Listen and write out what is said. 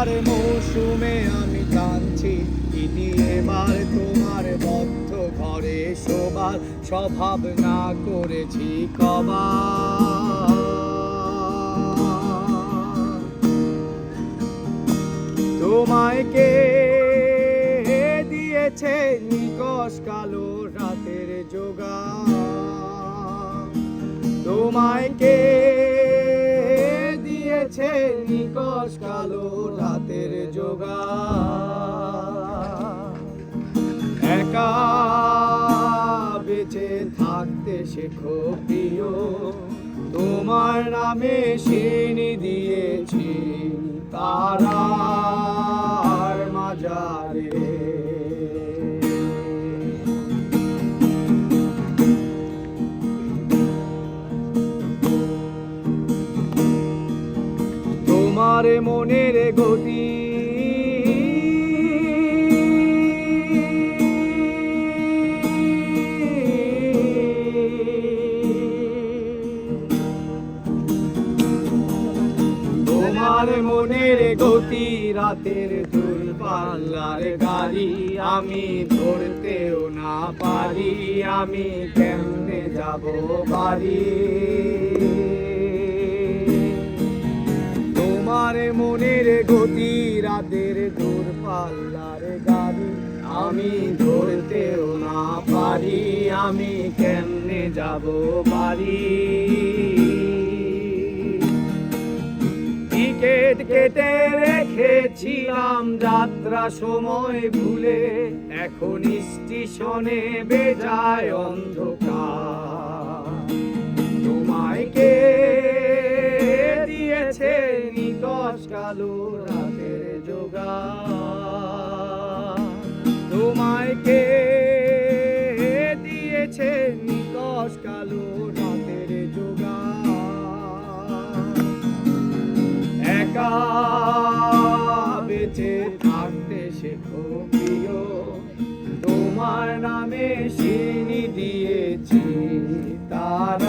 তোমার মৌসুমে আমি টানছি ইতি এবার তোমার বদ্ধ ঘরে শোবার স্বভাব না করেছি কবার। তোমায় কে দিয়েছে নিকষ কালো রাতের জোগান? তোমায় কে দিয়েছে নিকষ কালো রাতের জোগান? একা বেঁচে থাকতে শেখো প্রিয়, তোমার নামে সিনি দিয়েছি তারার মাজারে। তোমার মনের গতি তোমার মনের গতি রাতের দূরপাল্লার গাড়ি, আমি ধরতেও না পারি, আমি কেমনে যাব বাড়ি। তোমার মনের গতি রাতের দূরপাল্লার গাড়ি, আমি ধরতেও না পারি, আমি কেমনে যাব বাড়ি। টিকেট কেটে রেখেছিলাম যাত্রা সময় ভুলে, এখন স্টেশনে বেজায় অন্ধকার। তোমায় কে দিয়েছে নিকষ কালো রাতের জোগান? তোমায় কে দিয়েছে নিকষ কালো রাতের জোগান? একা বেঁচে থাকতে শেখো প্রিয়, তোমার নামে সিনি দিয়েছি তার